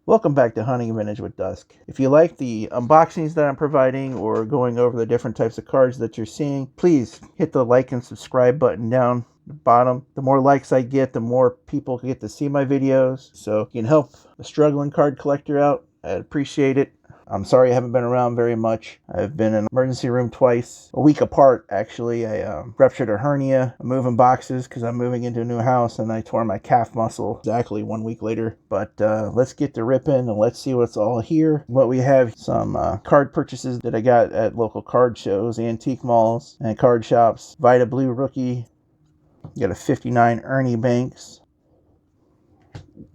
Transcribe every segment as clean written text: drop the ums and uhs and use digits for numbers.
Welcome back to Hunting Vintage with Dusk. If you like the unboxings that I'm providing or going over the different types of cards that you're seeing, please hit the like and subscribe button down the bottom. The more likes I get, the more people get to see my videos. So you can help a struggling card collector out. I'd appreciate it. I'm sorry I haven't been around very much. I've been in an emergency room twice, a week apart actually. I ruptured a hernia. I'm moving boxes because I'm moving into a new house, and I tore my calf muscle exactly 1 week later. But let's get to ripping and let's see what's all here. What we have, some card purchases that I got at local card shows, antique malls, and card shops. Vita Blue rookie. You got a 59 Ernie Banks.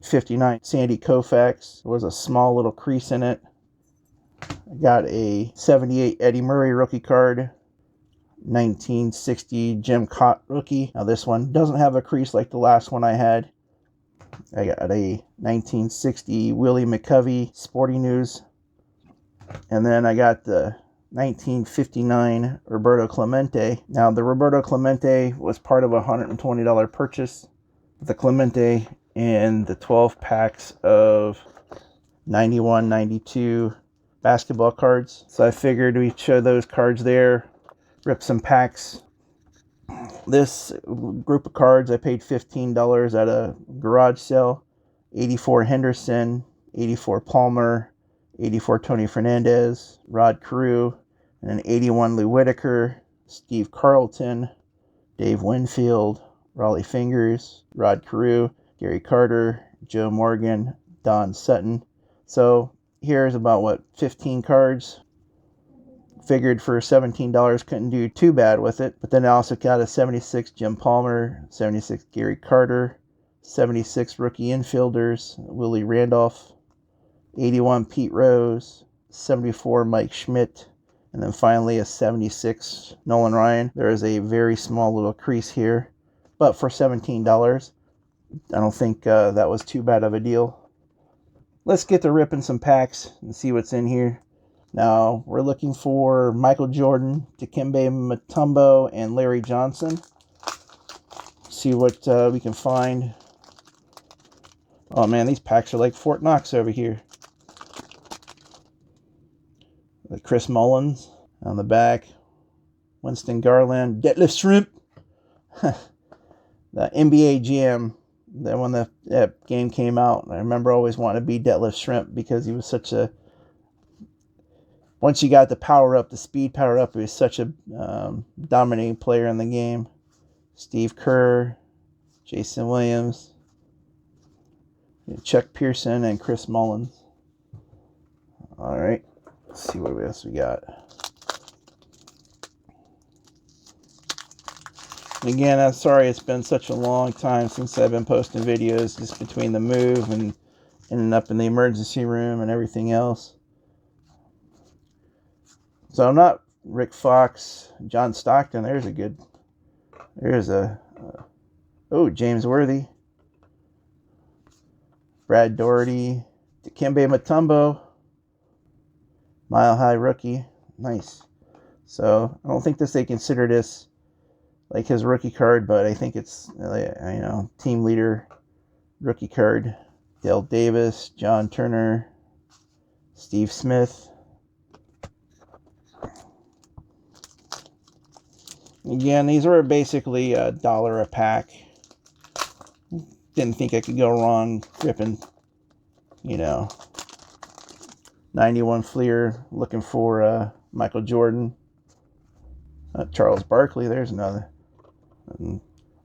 59 Sandy Koufax. There was a small little crease in it. I got a 78 Eddie Murray rookie card, 1960 Jim Kaat rookie. Now this one doesn't have a crease like the last one I had. I got a 1960 Willie McCovey Sporting News. And then I got the 1959 Roberto Clemente. Now the Roberto Clemente was part of a $120 purchase. The Clemente and the 12 packs of 91, 92 basketball cards. So I figured we'd show those cards there, rip some packs. This group of cards I paid $15 at a garage sale. 84 Henderson, 84 Palmer, 84 Tony Fernandez, Rod Carew, and an 81 Lou Whitaker, Steve Carlton, Dave Winfield, Raleigh Fingers, Rod Carew, Gary Carter, Joe Morgan, Don Sutton. So here's about, what, 15 cards. Figured for $17 couldn't do too bad with it. But then I also got a 76 Jim Palmer, 76 Gary Carter, 76 rookie infielders, Willie Randolph, 81 Pete Rose, 74 Mike Schmidt, and then finally a 76 Nolan Ryan. There is a very small little crease here, but for $17, I don't think that was too bad of a deal. Let's get to ripping some packs and see what's in here. Now, we're looking for Michael Jordan, Dikembe Mutombo, and Larry Johnson. See what we can find. Oh man, these packs are like Fort Knox over here. The Chris Mullins on the back. Winston Garland, Detlef Shrimp. The NBA Jam. Then when that game came out, I remember always wanting to be Detlef Shrimp because he was such a... Once you got the power up, the speed power up, he was such a dominating player in the game. Steve Kerr, Jason Williams, Chuck Pearson, and Chris Mullins. All right, let's see what else we got. Again, I'm sorry it's been such a long time since I've been posting videos, just between the move and ending up in the emergency room and everything else. So I'm not Rick Fox, John Stockton. There's James Worthy, Brad Doherty, Dikembe Mutombo, Mile High rookie. Nice. So I don't think they consider this like his rookie card, but I think it's, team leader rookie card. Dale Davis, John Turner, Steve Smith. Again, these were basically $1 a pack. Didn't think I could go wrong ripping, 91 Fleer, looking for Michael Jordan. Charles Barkley, there's another.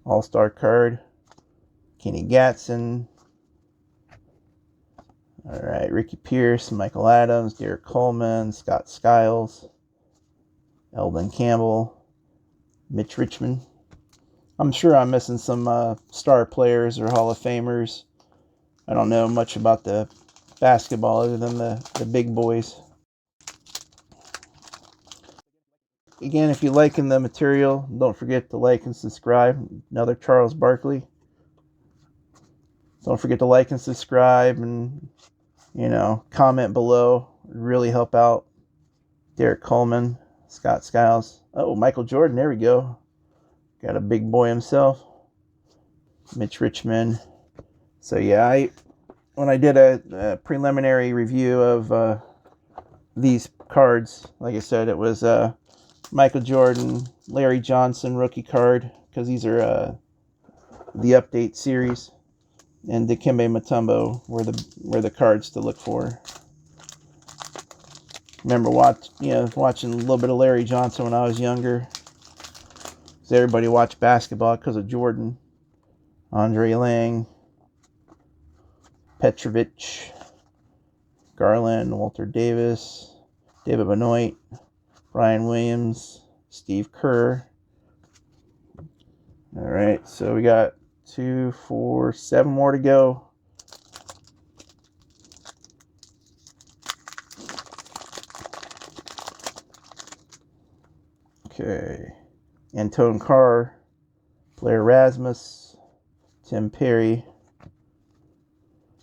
All-Star card. Kenny Gatson. All right, Ricky Pierce, Michael Adams, Derek Coleman, Scott Skiles, Eldon Campbell, Mitch Richmond. I'm sure I'm missing some star players or Hall of Famers. I don't know much about the basketball other than the big boys. Again, if you're liking the material, don't forget to like and subscribe. Another Charles Barkley. Don't forget to like and subscribe and, comment below. It would really help out. Derek Coleman, Scott Skiles. Oh, Michael Jordan, there we go. Got a big boy himself. Mitch Richmond. So yeah, when I did a preliminary review of these cards, like I said, it was Michael Jordan, Larry Johnson rookie card, because these are the update series, and Dikembe Mutombo were the cards to look for. Remember watching a little bit of Larry Johnson when I was younger. Because everybody watched basketball because of Jordan. Andre Lang, Petrovic, Garland, Walter Davis, David Benoit, Brian Williams, Steve Kerr. All right, so we got 2, 4, 7 more to go. Okay. Antone Carr, Blair Rasmus, Tim Perry,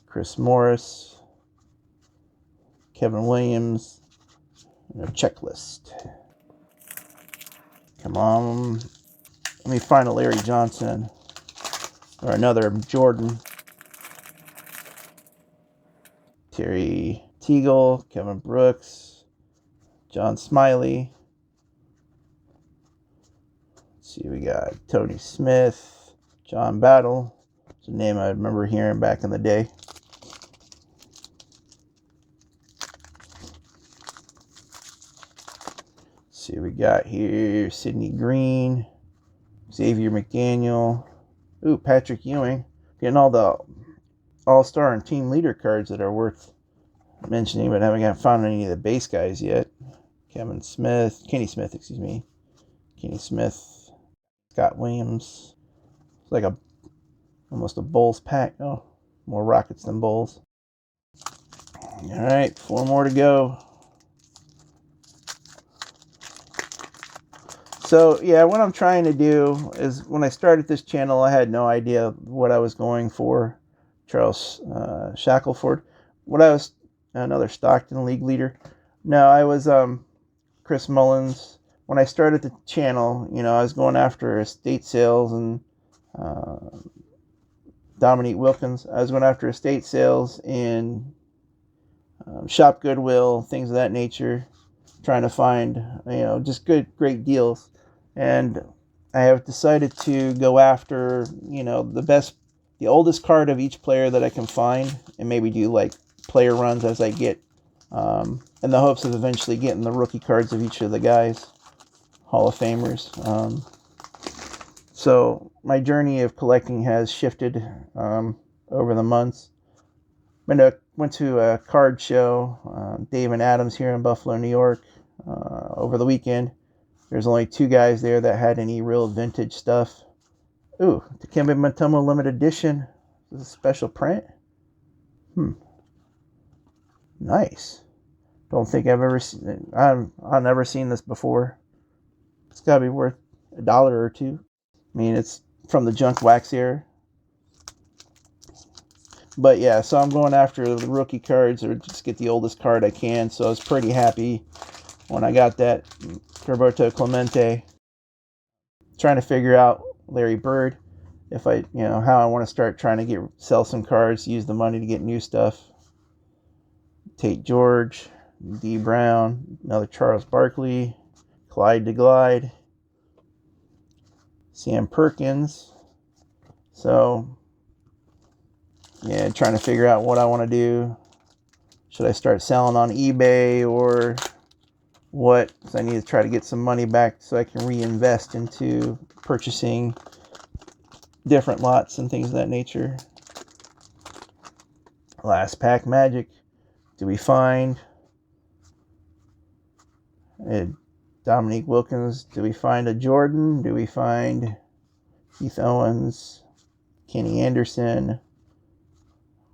Chris Morris, Kevin Williams, and a checklist. Come on. Let me find a Larry Johnson or another Jordan. Terry Teagle, Kevin Brooks, John Smiley. Let's see, we got Tony Smith, John Battle. It's a name I remember hearing back in the day. Let's see, we got here Sidney Green, Xavier McDaniel. Ooh, Patrick Ewing. Getting all the all-star and team leader cards that are worth mentioning, but haven't found any of the base guys yet. Kenny Smith, Scott Williams. It's like almost a Bulls pack. Oh, more Rockets than Bulls. All right, 4 more to go. So yeah, what I'm trying to do is, when I started this channel, I had no idea what I was going for. Charles Shackelford. Another Stockton League leader. No, I was Chris Mullins. When I started the channel, I was going after estate sales and Dominique Wilkins. I was going after estate sales and Shopgoodwill, things of that nature, trying to find, just great deals. And I have decided to go after, the oldest card of each player that I can find, and maybe do like player runs as I get, in the hopes of eventually getting the rookie cards of each of the guys, Hall of Famers. So my journey of collecting has shifted over the months. Went to a card show, Dave and Adams here in Buffalo, New York, over the weekend. There's only 2 guys there that had any real vintage stuff. Ooh, Dikembe Mutombo limited edition. This is a special print. Nice. Don't think I've ever seen. I've never seen this before. It's got to be worth $1 or $2. I mean, it's from the junk wax era. But yeah, so I'm going after the rookie cards, or just get the oldest card I can. So I was pretty happy when I got that Roberto Clemente. Trying to figure out Larry Bird, if I, how I want to start trying to sell some cards, use the money to get new stuff. Tate George, D. Brown, another Charles Barkley, Clyde DeGlide, Sam Perkins. So yeah, trying to figure out what I want to do. Should I start selling on eBay or what? Because I need to try to get some money back so I can reinvest into purchasing different lots and things of that nature. Last pack magic. Do we find Dominique Wilkins? Do we find a Jordan? Do we find Keith Owens, Kenny Anderson,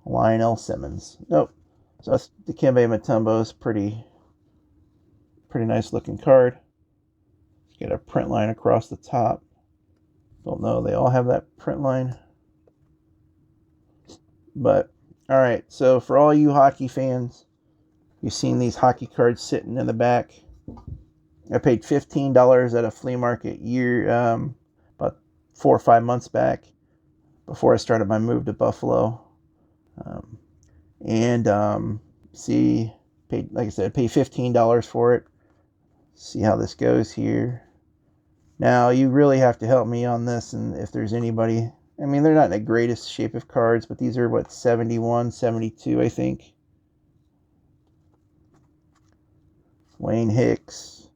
Lionel Simmons? Nope. So that's Dikembe Mutombo's pretty nice looking card. Get a print line across the top. Don't know, they all have that print line. But all right, so for all you hockey fans, you've seen these hockey cards sitting in the back. I paid $15 at a flea market about 4 or 5 months back, before I started my move to Buffalo. And see, paid, like I said, pay $15 for it. See how this goes here. Now, you really have to help me on this, and if there's anybody, I mean, they're not in the greatest shape of cards, but these are, what, 71, 72, I think. Wayne Hicks.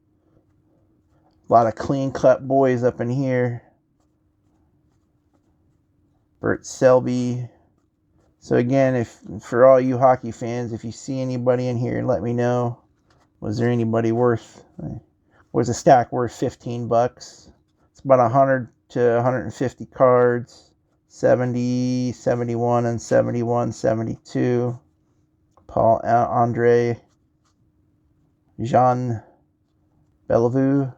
A lot of clean-cut boys up in here. Bert Selby. So again, if for all you hockey fans, if you see anybody in here, let me know. Was there anybody worth? Was a stack worth $15? It's about 100 to 150 cards. 70, 71, and 71, 72. Paul Andre, Jean Bellevue,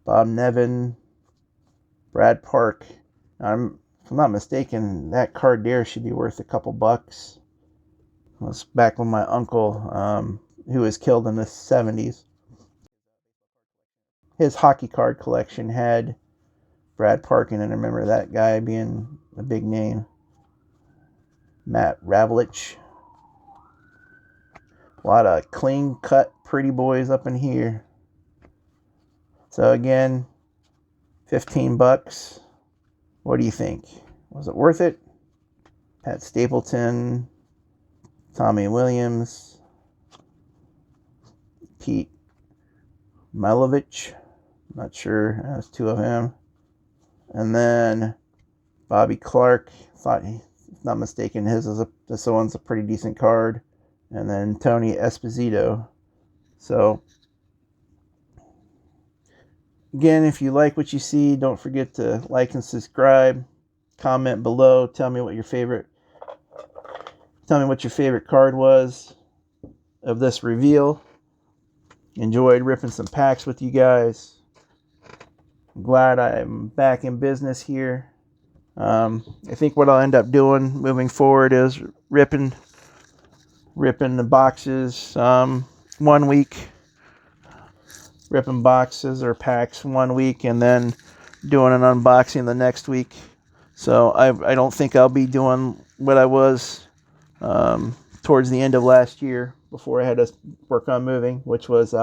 Bob Nevin, Brad Park. If I'm not mistaken, that card there should be worth a couple bucks. It was back when my uncle, who was killed in the 70s, his hockey card collection had Brad Park in it. I remember that guy being a big name. Matt Ravlich. A lot of clean-cut, pretty boys up in here. So again, $15. What do you think? Was it worth it? Pat Stapleton, Tommy Williams, Pete Milovich. Not sure. That's two of him. And then Bobby Clark. Thought, if not mistaken, this one's a pretty decent card. And then Tony Esposito. So, again, if you like what you see, don't forget to like and subscribe. Comment below. Tell me what your favorite card was of this reveal. Enjoyed ripping some packs with you guys. I'm glad I'm back in business here. I think what I'll end up doing moving forward is ripping the boxes 1 week, ripping boxes or packs 1 week, and then doing an unboxing the next week. So I don't think I'll be doing what I was towards the end of last year before I had to work on moving, which was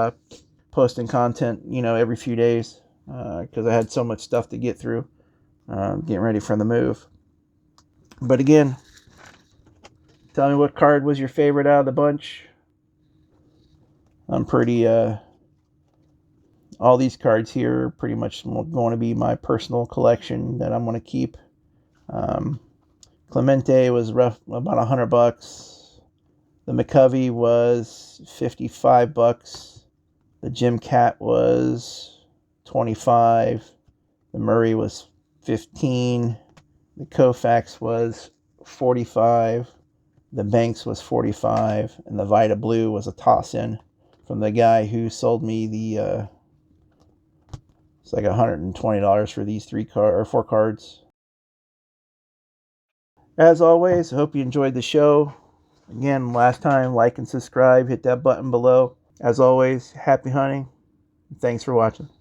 posting content, every few days because I had so much stuff to get through, getting ready for the move. But again, tell me what card was your favorite out of the bunch. I'm pretty, all these cards here are pretty much going to be my personal collection that I'm going to keep. Clemente was about $100. The McCovey was $55. The Jim Kaat was $25. The Murray was $15. The Koufax was $45. The Banks was $45, and the Vita Blue was a toss-in from the guy who sold me the. It's like $120 for these 4 cards. As always, I hope you enjoyed the show. Again, last time, like and subscribe. Hit that button below. As always, happy hunting. Thanks for watching.